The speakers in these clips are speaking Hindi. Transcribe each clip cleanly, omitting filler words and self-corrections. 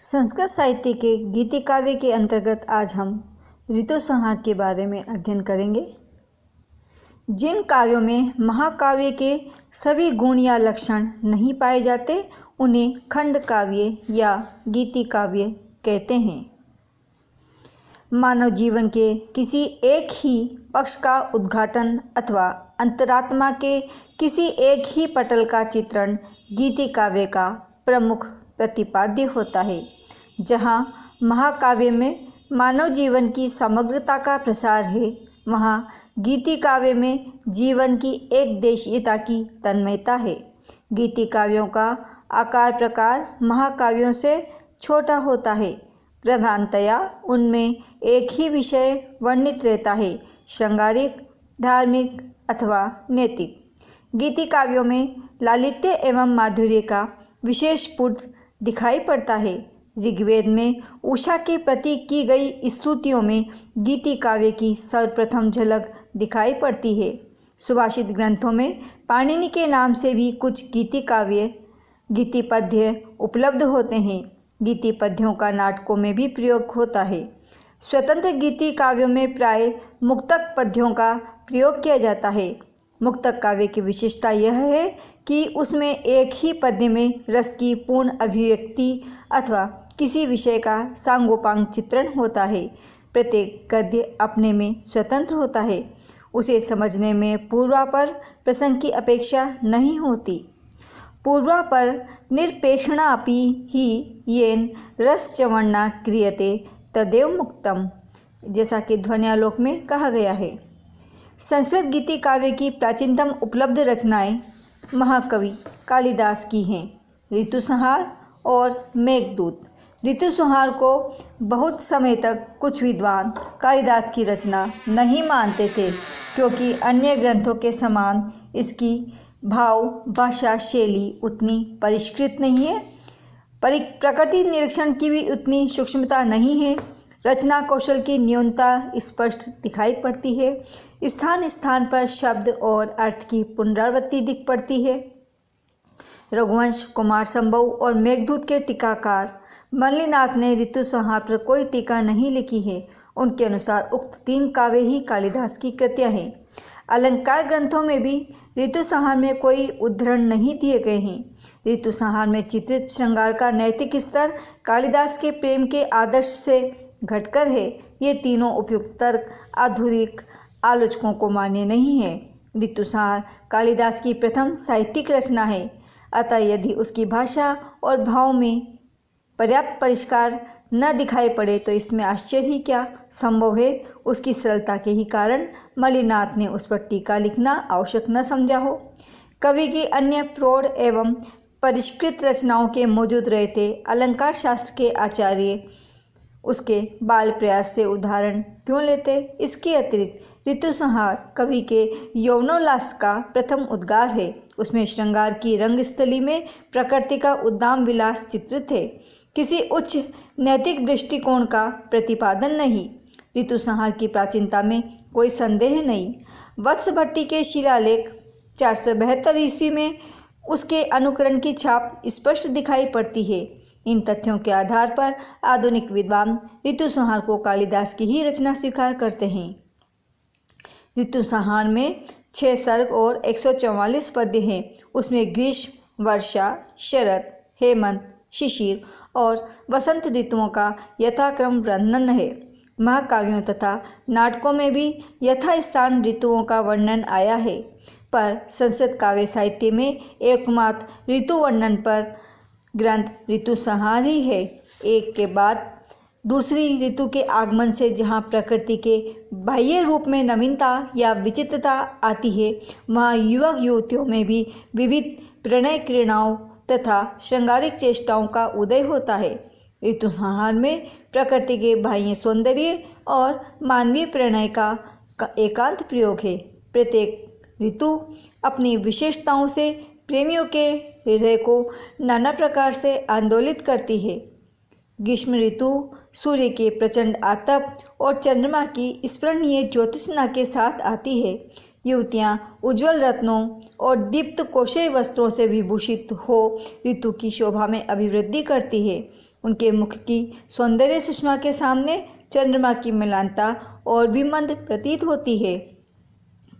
संस्कृत साहित्य के गीति काव्य के अंतर्गत आज हम ऋतु संहार के बारे में अध्ययन करेंगे। जिन काव्यों में महाकाव्य के सभी गुण या लक्षण नहीं पाए जाते उन्हें खंड काव्य या गीति काव्य कहते हैं। मानव जीवन के किसी एक ही पक्ष का उद्घाटन अथवा अंतरात्मा के किसी एक ही पटल का चित्रण गीति काव्य का प्रमुख प्रतिपाद्य होता है। जहाँ महाकाव्य में मानव जीवन की समग्रता का प्रसार है, वहाँ गीति काव्य में जीवन की एक देशीयता की तन्मयता है। गीति काव्यों का आकार प्रकार महाकाव्यों से छोटा होता है। प्रधानतया उनमें एक ही विषय वर्णित रहता है, श्रृंगारिक, धार्मिक अथवा नैतिक। गीति काव्यों में लालित्य एवं माधुर्य का विशेष स्फुट दिखाई पड़ता है। ऋग्वेद में उषा के प्रति की गई स्तुतियों में गीति काव्य की सर्वप्रथम झलक दिखाई पड़ती है। सुभाषित ग्रंथों में पाणिनि के नाम से भी कुछ गीति काव्य गीति पद्य उपलब्ध होते हैं। गीति पद्यों का नाटकों में भी प्रयोग होता है। स्वतंत्र गीति काव्यों में प्राय मुक्तक पद्यों का प्रयोग किया जाता है। मुक्तक काव्य की विशेषता यह है कि उसमें एक ही पद्य में रस की पूर्ण अभिव्यक्ति अथवा किसी विषय का सांगोपांग चित्रण होता है। प्रत्येक गद्य अपने में स्वतंत्र होता है। उसे समझने में पूर्वापर प्रसंग की अपेक्षा नहीं होती। पूर्वापर निरपेक्षणापि ही येन रसचवण्णा क्रियते तदेव मुक्तम, जैसा कि ध्वन्यालोक में कहा गया है। संस्कृत गीति काव्य की प्राचीनतम उपलब्ध रचनाएं महाकवि कालिदास की हैं, ऋतु संहार और मेघदूत। ऋतु संहार को बहुत समय तक कुछ विद्वान कालिदास की रचना नहीं मानते थे, क्योंकि अन्य ग्रंथों के समान इसकी भाव भाषा शैली उतनी परिष्कृत नहीं है। प्रकृति निरीक्षण की भी उतनी सूक्ष्मता नहीं है। रचना कौशल की न्यूनता स्पष्ट दिखाई पड़ती है। स्थान स्थान पर शब्द और अर्थ की पुनरावृत्ति दिख पड़ती है। रघुवंश, कुमार संभव और मेघदूत के टीकाकार मल्लिनाथ ने ऋतु संहार पर कोई टीका नहीं लिखी है। उनके अनुसार उक्त 3 काव्य ही कालिदास की कृतियाँ हैं। अलंकार ग्रंथों में भी ऋतु संहार में कोई उद्धरण नहीं दिए गए हैं। ऋतु संहार में चित्रित श्रृंगार का नैतिक स्तर कालिदास के प्रेम के आदर्श से घटकर है। ये तीनों उपयुक्त तर्क आधुनिक आलोचकों को मान्य नहीं है। ऋतु संहार कालिदास की प्रथम साहित्यिक रचना है, अतः यदि उसकी भाषा और भाव में पर्याप्त परिष्कार न दिखाई पड़े तो इसमें आश्चर्य ही क्या। संभव है उसकी सरलता के ही कारण मल्लिनाथ ने उस पर टीका लिखना आवश्यक न समझा हो। कवि की अन्य प्रौढ़ एवं परिष्कृत रचनाओं के मौजूद रहते अलंकार शास्त्र के आचार्य उसके बाल प्रयास से उदाहरण क्यों लेते। इसके अतिरिक्त ऋतु संहार कवि के यौवनोल्लास का प्रथम उद्गार है। उसमें श्रृंगार की रंगस्थली में प्रकृति का उद्दाम विलास चित्रित है, किसी उच्च नैतिक दृष्टिकोण का प्रतिपादन नहीं। ऋतु संहार की प्राचीनता में कोई संदेह नहीं। वत्स भट्टी के शिलालेख 472 ईस्वी में उसके अनुकरण की छाप स्पष्ट दिखाई पड़ती है। इन तथ्यों के आधार पर आधुनिक विद्वान ऋतु संहार को कालिदास की ही रचना स्वीकार करते हैं। ऋतु संहार में 6 सर्ग और 144 पद्य हैं। उसमें ग्रीष्म, वर्षा, शरद, हेमंत, शिशिर और वसंत ऋतुओं का यथाक्रम वर्णन है। महाकाव्यों तथा नाटकों में भी यथास्थान ऋतुओं का वर्णन आया है, पर संस्कृत काव्य साहित्य में एकमात्र ऋतु वर्णन पर ग्रंथ ऋतु संहार ही है। एक के बाद दूसरी ऋतु के आगमन से जहाँ प्रकृति के बाह्य रूप में नवीनता या विचित्रता आती है, वहाँ युवक युवतियों में भी विविध प्रणय क्रीड़ाओं तथा श्रृंगारिक चेष्टाओं का उदय होता है। ऋतु संहार में प्रकृति के बाह्य सौंदर्य और मानवीय प्रणय का एकांत प्रयोग है। प्रत्येक ऋतु अपनी विशेषताओं से प्रेमियों के हृदय को नाना प्रकार से आंदोलित करती है। ग्रीष्म ऋतु सूर्य के प्रचंड आतप और चंद्रमा की स्मरणीय ज्योतिषना के साथ आती है। युवतियाँ उज्ज्वल रत्नों और दीप्त कोशे वस्त्रों से विभूषित हो ऋतु की शोभा में अभिवृद्धि करती है। उनके मुख की सौंदर्य सुषमा के सामने चंद्रमा की मलानता और भी मंद प्रतीत होती है।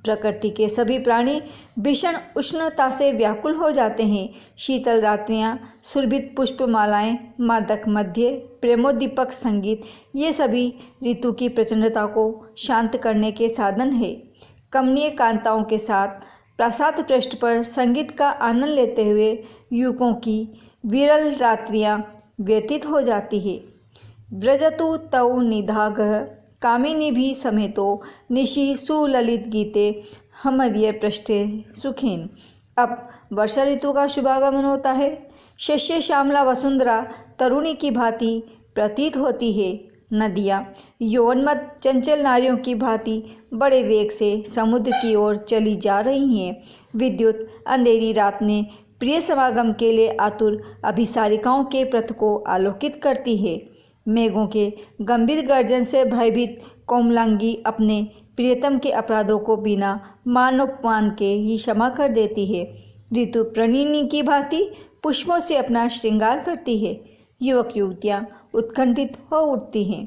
प्रकृति के सभी प्राणी भीषण उष्णता से व्याकुल हो जाते हैं। शीतल रात्रियां, सुरभित पुष्पमालाएं, मादक मध्य, प्रेमोद्दीपक संगीत, ये सभी ऋतु की प्रचंडता को शांत करने के साधन है। कमनीय कांताओं के साथ प्रासाद पृष्ठ पर संगीत का आनंद लेते हुए युवकों की विरल रात्रियां व्यतीत हो जाती है। व्रजतु तौ निधागः कामिनी भी समेतो निशि सुललित गीते हमर्य पृष्ठे सुखेन। अब वर्षा ऋतु का शुभागमन होता है। शस्य श्यामला वसुंधरा तरुणी की भांति प्रतीत होती है। नदियाँ यौवनमत चंचल नारियों की भांति बड़े वेग से समुद्र की ओर चली जा रही हैं। विद्युत अंधेरी रात ने प्रिय समागम के लिए आतुर अभिसारिकाओं के पथ को आलोकित करती है। मेघों के गंभीर गर्जन से भयभीत कोमलांगी अपने प्रियतम के अपराधों को बिना मानोपमान के ही क्षमा कर देती है। ऋतु प्रणिनी की भांति पुष्पों से अपना श्रृंगार करती है। युवक युवतियाँ उत्कंठित हो उठती हैं।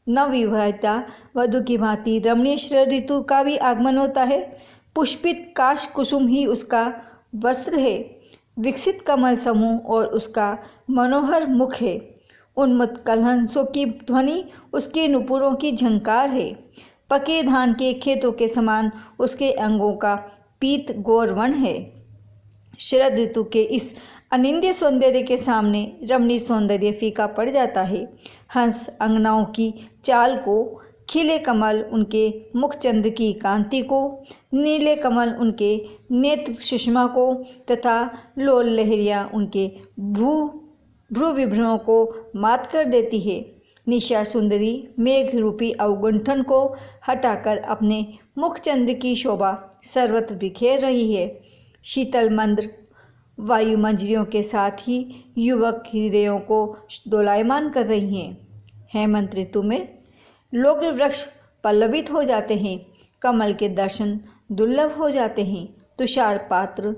नवविवाहिता वधू की भांति रमणीय शरद ऋतु का भी आगमन होता है। पुष्पित काश कुसुम ही उसका वस्त्र है। विकसित कमल समूह और उसका मनोहर मुख है। उन्मत्त कलहंसों की ध्वनि उसके नुपुरों की झंकार है। पके धान के खेतों के समान उसके अंगों का पीत गौरवर्ण है। शरद ऋतु के इस अनिंद्य सौंदर्य के सामने रमणीय सौंदर्य फीका पड़ जाता है। हंस अंगनाओं की चाल को, खिले कमल उनके मुख चंद्र की कांति को, नीले कमल उनके नेत्र सुषमा को तथा लोल लहरियाँ उनके भ्रू विभ्रमों को मात कर देती है। निशा सुंदरी मेघ रूपी अवगुंठन को हटाकर अपने मुख चंद्र की शोभा सर्वत्र बिखेर रही है। शीतल मंद्र वायु मंजरियों के साथ ही युवक हृदयों को दोलायमान कर रही हैं। हेमंत ऋतु में लोक वृक्ष पल्लवित हो जाते हैं। कमल के दर्शन दुर्लभ हो जाते हैं। तुषार पात्र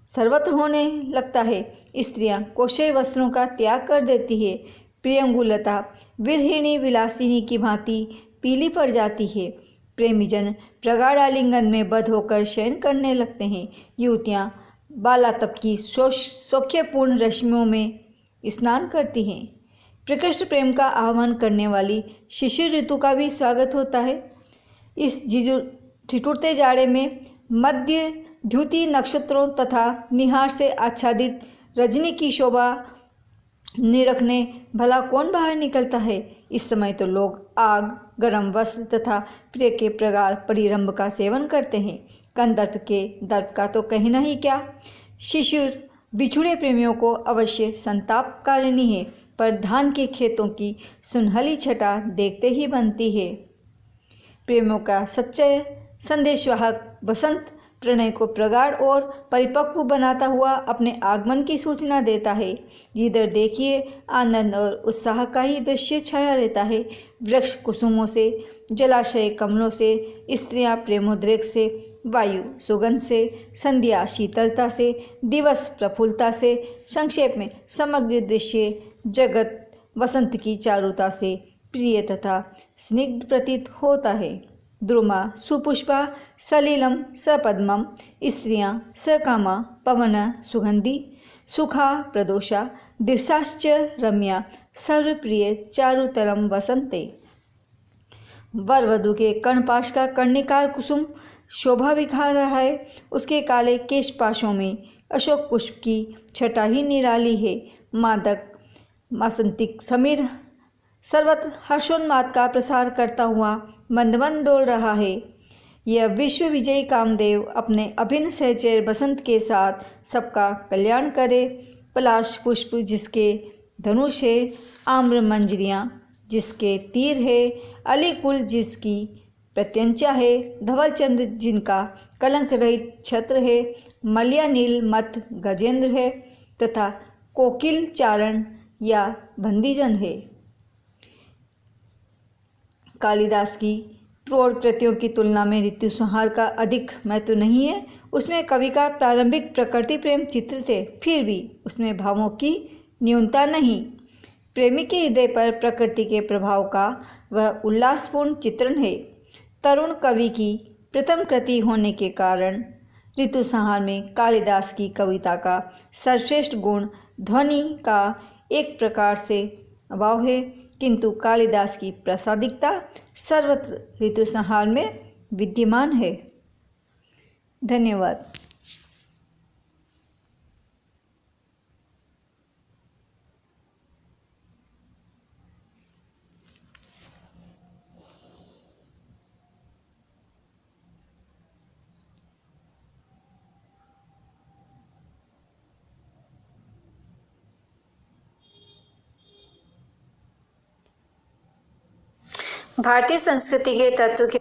सर्वत्र होने लगता है। स्त्रियां कोशे वस्त्रों का त्याग कर देती है। प्रियंगुलता विरहिणी विलासिनी की भांति पीली पड़ जाती है। प्रेमीजन प्रगाढ़ आलिंगन में बद्ध होकर शयन करने लगते हैं। युवतियां बालातप की सौख्यपूर्ण रश्मियों में स्नान करती हैं। प्रकृष्ट प्रेम का आह्वान करने वाली शिशिर ऋतु का भी स्वागत होता है। इस ठिठुरते जाड़े में मध्य द्युति नक्षत्रों तथा निहार से आच्छादित रजनी की शोभा निरखने भला कौन बाहर निकलता है। इस समय तो लोग आग, गरम वस्त्र तथा प्रिय के प्रगाढ़ परिरंभ का सेवन करते हैं। कंदर्प के दर्प का तो कहना ही क्या। शिशिर बिछुड़े प्रेमियों को अवश्य संतापकारिणी है, पर धान के खेतों की सुनहली छटा देखते ही बनती है। प्रेमियों का सच्चा संदेशवाहक बसंत प्रणय को प्रगाढ़ और परिपक्व बनाता हुआ अपने आगमन की सूचना देता है। जिधर देखिए आनंद और उत्साह का ही दृश्य छाया रहता है। वृक्ष कुसुमों से, जलाशय कमलों से, स्त्रियां प्रेमोद्रेक से, वायु सुगंध से, संध्या शीतलता से, दिवस प्रफुल्लता से, संक्षेप में समग्र दृश्य जगत वसंत की चारुता से प्रिय तथा स्निग्ध प्रतीत होता है। द्रुमा सुपुष्पा सलिलम सपद्मम, स्त्रियां सकामा पवन सुगंधी, सुखा प्रदोषा, दिवसाश्च रम्या, सर्वप्रिय चारुतरम वसंते। वर वधू के कर्णपाश का कर्णिकार कुसुम शोभा बिखा रहा है। उसके काले केशपाशों में अशोक पुष्प की छटा ही निराली है। मादक मासंतिक समीर सर्वत्र हर्षोन्माद का प्रसार करता हुआ मंदमंद डोल रहा है। यह विश्व विजयी कामदेव अपने अभिन्न सहचर बसंत के साथ सबका कल्याण करे। पलाश पुष्प जिसके धनुष है, आम्र मंजरियाँ जिसके तीर है, अलीकुल जिसकी प्रत्यंचा है, धवल चंद्र जिनका कलंक रहित छत्र है, मलिया नील मत गजेंद्र है तथा कोकिल चारण या बंदीजन है। कालिदास की प्रौढ़ कृतियों की तुलना में ऋतु संहार का अधिक महत्व नहीं है। उसमें कवि का प्रारंभिक प्रकृति प्रेम चित्र थे, फिर भी उसमें भावों की न्यूनता नहीं। प्रेमी के हृदय पर प्रकृति के प्रभाव का वह उल्लासपूर्ण चित्रण है। तरुण कवि की प्रथम कृति होने के कारण ऋतुसंहार में कालिदास की कविता का सर्वश्रेष्ठ गुण ध्वनि का एक प्रकार से अभाव है, किंतु कालिदास की प्रासादिकता सर्वत्र ऋतुसंहार में विद्यमान है। धन्यवाद। भारतीय संस्कृति के तत्व के